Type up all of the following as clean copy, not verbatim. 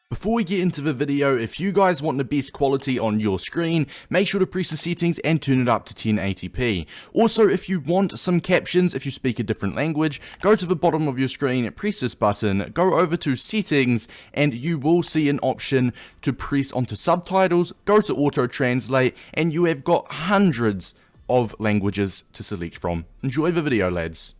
Before we get into the video, if you guys want the best quality on your screen, make sure to press the settings and turn it up to 1080p. Also, if you want some captions, if you speak a different language, go to the bottom of your screen, press this button, go over to settings, and you will see an option to press onto subtitles, go to auto translate, and you have got hundreds of languages to select from. Enjoy the video, lads.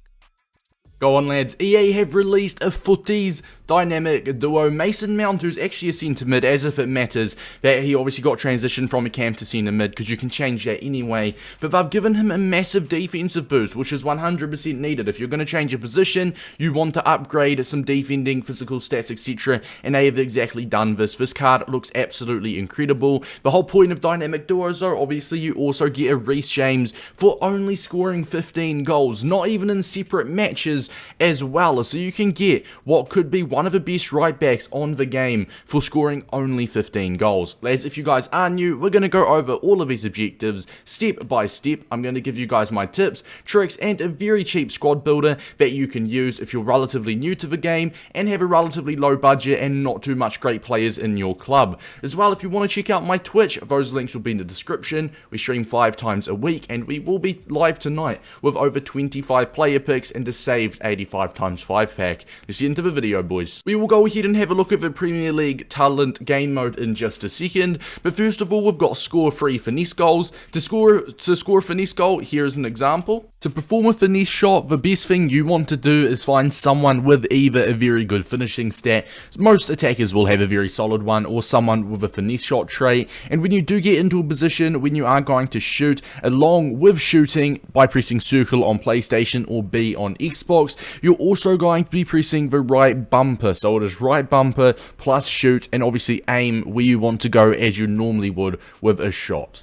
Go on, lads. EA have released a FUTTIES dynamic duo. Mason Mount, who's actually a centre mid, as if it matters that he obviously got transitioned from a cam to centre mid, because you can change that anyway. But they've given him a massive defensive boost, which is 100% needed. If you're going to change your position, you want to upgrade some defending, physical stats, etc. And they have exactly done this. This card looks absolutely incredible. The whole point of dynamic duos, though, obviously you also get a Reece James for only scoring 15 goals, not even in separate matches as well. So you can get what could be one of the best right backs on the game for scoring only 15 goals. Lads, if you guys are new, we're going to go over all of these objectives step by step. I'm going to give you guys my tips, tricks, and a very cheap squad builder that you can use if you're relatively new to the game and have a relatively low budget and not too much great players in your club. As well, if you want to check out my Twitch, those links will be in the description. We stream 5 times a week, and we will be live tonight with over 25 player picks and a saved 85 times 5 pack. Let's get into the video, boys. We will go ahead and have a look at the Premier League talent game mode in just a second, but first of all, we've got score free finesse goals. To score a finesse goal, here's an example. To perform a finesse shot, the best thing you want to do is find someone with either a very good finishing stat, most attackers will have a very solid one, or someone with a finesse shot trait. And when you do get into a position when you are going to shoot, along with shooting by pressing circle on PlayStation or B on Xbox, you're also going to be pressing the right bumper. So it is right bumper plus shoot, and obviously aim where you want to go as you normally would with a shot.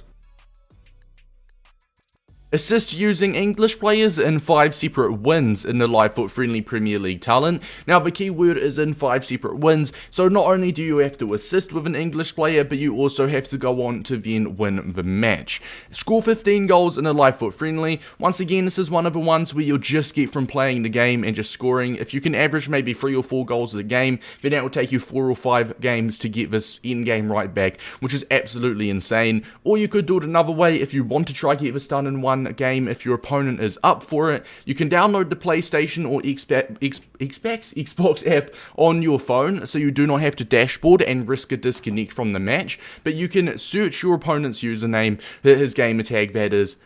Assist using English players in 5 separate wins in the live FUT Friendly Premier League talent. Now the key word is in 5 separate wins, so not only do you have to assist with an English player, but you also have to go on to then win the match. Score 15 goals in a live FUT Friendly. Once again, this is one of the ones where you'll just get from playing the game and just scoring. If you can average maybe 3 or 4 goals a game, then that will take you 4 or 5 games to get this in-game right back, which is absolutely insane. Or you could do it another way if you want to try get this done in one game. If your opponent is up for it, you can download the PlayStation or Xbox app on your phone, so you do not have to dashboard and risk a disconnect from the match, but you can search your opponent's username, his gamer tag that is,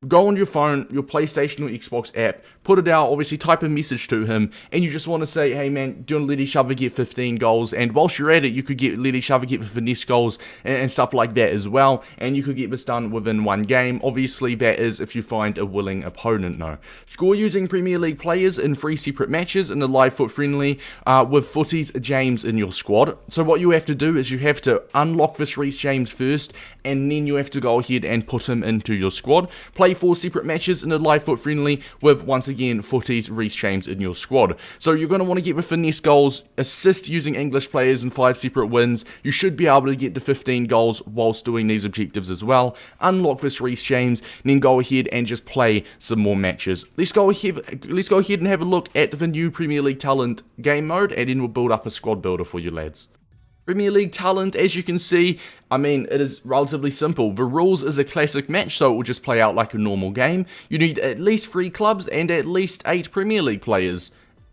go on your phone, your PlayStation or Xbox app, put it out, obviously type a message to him, and you just want to say, hey man, do you want to let each other get 15 goals? And whilst you're at it, you could let each other get finesse goals and stuff like that as well, and you could get this done within one game. Obviously that is if you find a willing opponent though. Score using Premier League players in 3 separate matches in the live FUT Friendly with FUTTIES James in your squad. So what you have to do is you have to unlock this Reece James first, and then you have to go ahead and put him into your squad. Play 4 separate matches in a live FUT Friendly with, once again, FUTTIES Reece James in your squad. So you're going to want to get the finesse goals, assist using English players in 5 separate wins. You should be able to get to 15 goals whilst doing these objectives as well. Unlock this Reece James, and then go ahead and just play some more matches. Let's go ahead and have a look at the new Premier League talent game mode, and then we'll build up a squad builder for you lads. Premier League talent, as you can see, I mean, it is relatively simple. The rules is a classic match, so it will just play out like a normal game. You need at least 3 clubs and at least 8 Premier League players.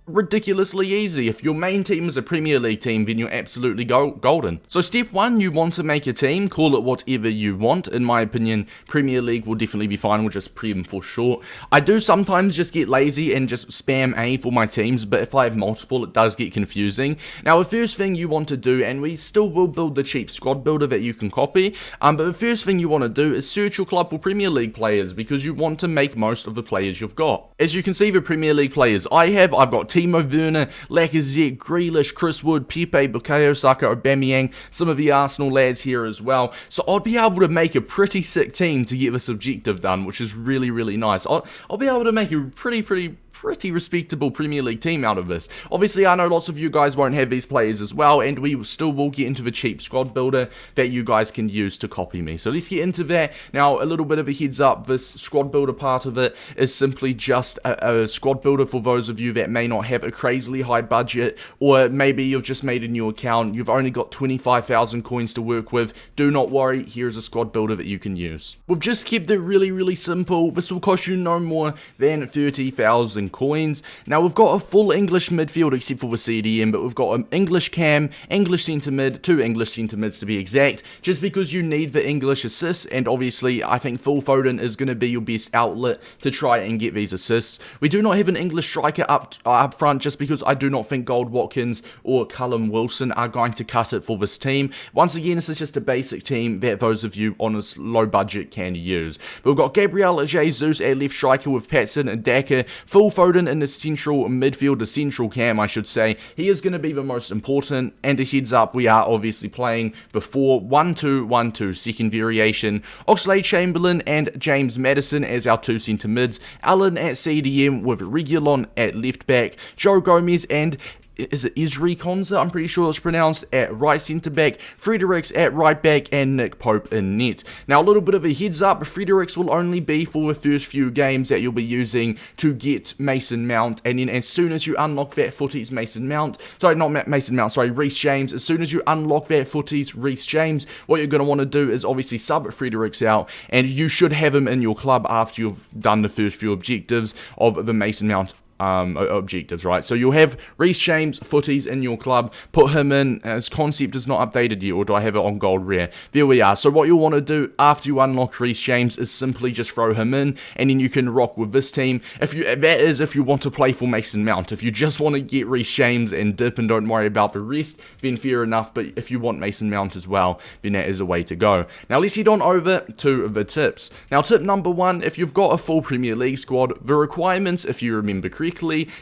Ridiculously easy. If your main team is a Premier League team, then you're absolutely golden. So step 1, you want to make a team, call it whatever you want. In my opinion, Premier League will definitely be fine with just Prem for short. I do sometimes just get lazy and just spam A for my teams, but if I have multiple, it does get confusing. Now the first thing you want to do, and we still will build the cheap squad builder that you can copy, but the first thing you want to do is search your club for Premier League players, because you want to make most of the players you've got. As you can see, the Premier League players I've got Timo Werner, Lacazette, Grealish, Chris Wood, Pepe, Bukayo Saka, Aubameyang, some of the Arsenal lads here as well. So I'll be able to make a pretty sick team to get this objective done, which is really, really nice. I'll be able to make a pretty pretty respectable Premier League team out of this. Obviously, I know lots of you guys won't have these players as well, and we still will get into the cheap squad builder that you guys can use to copy me. So let's get into that. Now, a little bit of a heads up, this squad builder part of it is simply just a squad builder for those of you that may not have a crazily high budget, or maybe you've just made a new account, you've only got 25,000 coins to work with. Do not worry, here's a squad builder that you can use. We've just kept it really simple. This will cost you no more than 30,000 coins. Now, we've got a full English midfield except for the CDM, but we've got an English cam, English centre mid, 2 English centre mids to be exact, just because you need the English assists, and obviously I think Phil Foden is going to be your best outlet to try and get these assists. We do not have an English striker up front, just because I do not think Gold Watkins or Callum Wilson are going to cut it for this team. Once again, this is just a basic team that those of you on a low budget can use. But we've got Gabriel Jesus at left striker with Patson and Daka, Phil Foden in the central midfield, the central cam I should say. He is going to be the most important, and a heads up, we are obviously playing the 4-1-2-1-2 second variation. Oxlade-Chamberlain and James Maddison as our 2 centre mids, Allen at CDM with Reguilon at left back, Joe Gomez and is it Isri Konza? I'm pretty sure it's pronounced, at right centre back, Fredericks at right back, and Nick Pope in net. Now, a little bit of a heads up, Fredericks will only be for the first few games that you'll be using to get Mason Mount, and then as soon as you unlock that FUTTIES Mason Mount, Reece James, as soon as you unlock that FUTTIES Reece James, what you're going to want to do is obviously sub Fredericks out, and you should have him in your club after you've done the first few objectives of the Mason Mount objectives, right? So you'll have Reece James, FUTTIES in your club, put him in. His concept is not updated yet, or do I have it on gold rare? There we are. So what you'll want to do after you unlock Reece James is simply just throw him in, and then you can rock with this team. If you want to play for Mason Mount. If you just want to get Reece James and dip and don't worry about the rest, then fair enough. But if you want Mason Mount as well, then that is a way to go. Now let's head on over to the tips. Now, tip number 1, if you've got a full Premier League squad, the requirements, if you remember correctly,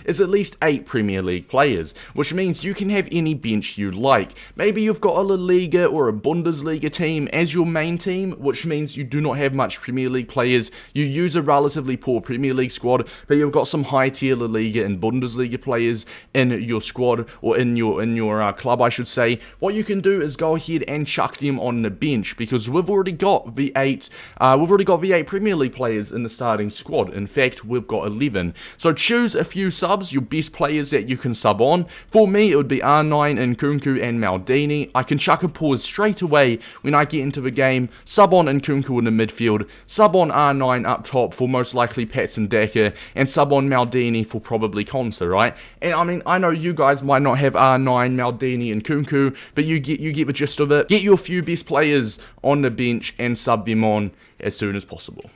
is at least 8 Premier League players, which means you can have any bench you like. Maybe you've got a La Liga or a Bundesliga team as your main team, which means you do not have much Premier League players. You use a relatively poor Premier League squad, but you've got some high tier La Liga and Bundesliga players in your squad, or in your club I should say. What you can do is go ahead and chuck them on the bench, because we've already got the 8 Premier League players in the starting squad. In fact, we've got 11. So choose a few subs, your best players that you can sub on. For me, it would be R9 and Nkunku and Maldini. I can chuck a pause straight away when I get into the game, sub on Nkunku in the midfield, sub on R9 up top for most likely Patson Daka, and sub on Maldini for probably Konsa, right? And I mean, I know you guys might not have R9, Maldini, and Nkunku, but you get the gist of it. Get your few best players on the bench and sub them on as soon as possible.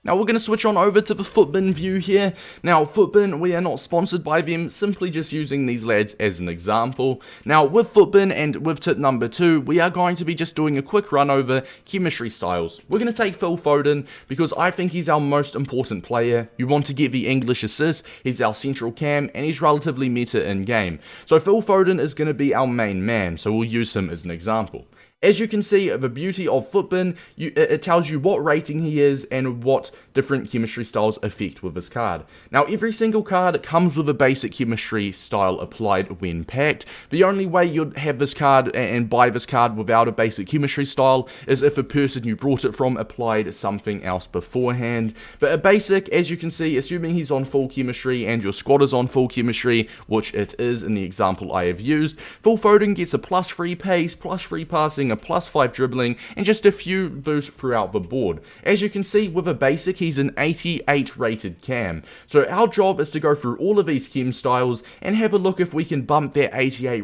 Now we're going to switch on over to the Futbin view here. Now Futbin, we are not sponsored by them, simply just using these lads as an example. Now with Futbin and with tip number 2, we are going to be just doing a quick run over chemistry styles. We're going to take Phil Foden because I think he's our most important player. You want to get the English assist, he's our central cam, and he's relatively meta in game. So Phil Foden is going to be our main man, so we'll use him as an example. As you can see, the beauty of Futbin, it tells you what rating he is and what different chemistry styles affect with this card. Now, every single card comes with a basic chemistry style applied when packed. The only way you'd have this card and buy this card without a basic chemistry style is if a person you brought it from applied something else beforehand. But a basic, as you can see, assuming he's on full chemistry and your squad is on full chemistry, which it is in the example I have used, Phil Foden gets a +3 pace, +3 passing, a +5 dribbling, and just a few boosts throughout the board. As you can see, with a basic, he's an 88 rated cam. So our job is to go through all of these chem styles and have a look if we can bump that 88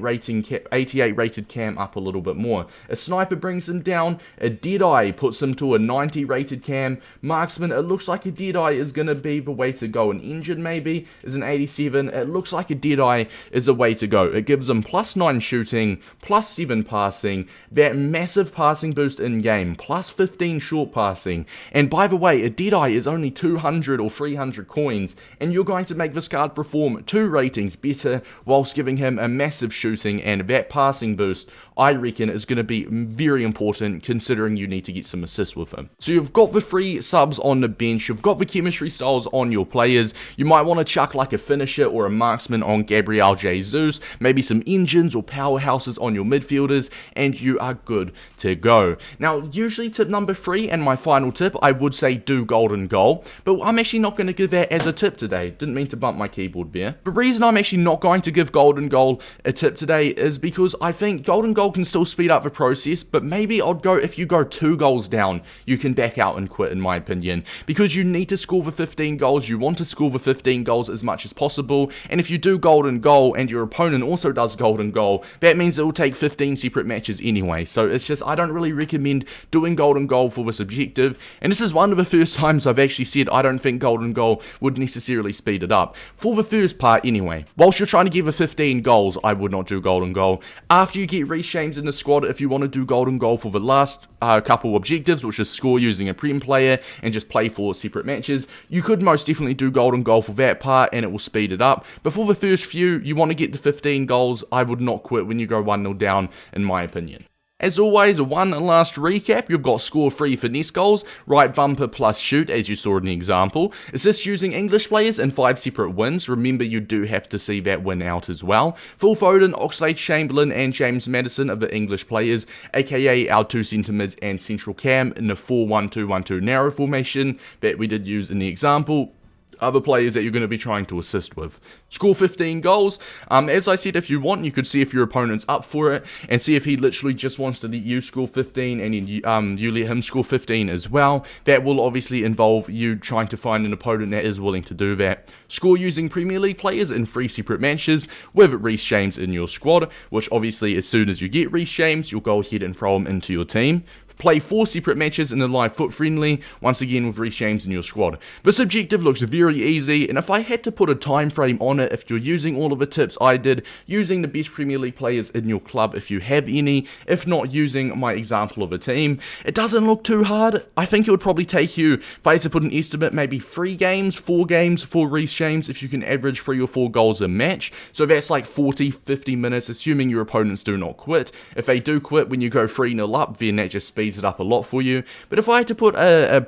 rated cam up a little bit more. A sniper brings him down, a Deadeye puts him to a 90 rated cam, marksman, it looks like a Deadeye is going to be the way to go. An injured maybe is an 87, it looks like a Deadeye is a way to go. It gives him +9 shooting, +7 passing, that massive passing boost in game, +15 short passing, and by the way, a Deadeye is only 200 or 300 coins, and you're going to make this card perform 2 ratings better whilst giving him a massive shooting and that passing boost I reckon is going to be very important considering you need to get some assists with him. So you've got the 3 subs on the bench, you've got the chemistry styles on your players, you might want to chuck like a finisher or a marksman on Gabriel Jesus, maybe some engines or powerhouses on your midfielders, and you are good to go. Now, usually tip number 3 and my final tip, I would say do golden goal, but I'm actually not going to give that as a tip today. Didn't mean to bump my keyboard there. The reason I'm actually not going to give golden goal a tip today is because I think golden goal can still speed up the process, but maybe I'd go, if you go 2 goals down, you can back out and quit, in my opinion, because you need to score the 15 goals, you want to score the 15 goals as much as possible, and if you do golden goal and your opponent also does golden goal, that means it will take 15 separate matches anyway. So it's just, I don't really recommend doing golden goal for this objective, and this is one of the first times I've actually said I don't think golden goal would necessarily speed it up. For the first part anyway, whilst you're trying to get the 15 goals, I would not do golden goal. After you get Reece James in the squad, if you want to do golden goal for the last couple objectives, which is score using a Prem player and just play 4 separate matches, you could most definitely do golden goal for that part and it will speed it up. But for the first few, you want to get the 15 goals, I would not quit when you go 1-0 down, in my opinion. As always, one last recap, you've got score 3 finesse goals, right bumper plus shoot as you saw in the example, assist using English players in 5 separate wins, remember you do have to see that win out as well, Phil Foden, Oxlade-Chamberlain and James Maddison are the English players, aka our 2 centre mids and central cam in the 4-1-2-1-2 narrow formation that we did use in the example. Other players that you're going to be trying to assist with. Score 15 goals. As I said, if you want, you could see if your opponent's up for it and see if he literally just wants to let you score 15 and then you let him score 15 as well. That will obviously involve you trying to find an opponent that is willing to do that. Score using Premier League players in 3 separate matches with Reece James in your squad, which obviously as soon as you get Reece James, you'll go ahead and throw him into your team. Play 4 separate matches in the live FUT Friendly, once again with Reece James in your squad. This objective looks very easy, and if I had to put a time frame on it, if you're using all of the tips I did, using the best Premier League players in your club if you have any, if not using my example of a team, it doesn't look too hard. I think it would probably take you, if I had to put an estimate, maybe 3 games, 4 games for Reece James if you can average 3 or 4 goals a match. So that's like 40, 50 minutes, assuming your opponents do not quit. If they do quit when you go 3-0 up, then that just speeds it up a lot for you. But if I had to put a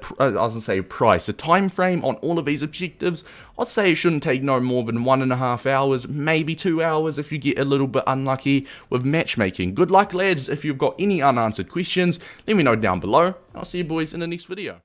time frame on all of these objectives, I'd say it shouldn't take no more than 1.5 hours, maybe 2 hours if you get a little bit unlucky with matchmaking. Good luck lads. If you've got any unanswered questions, let me know down below. I'll see you boys in the next video.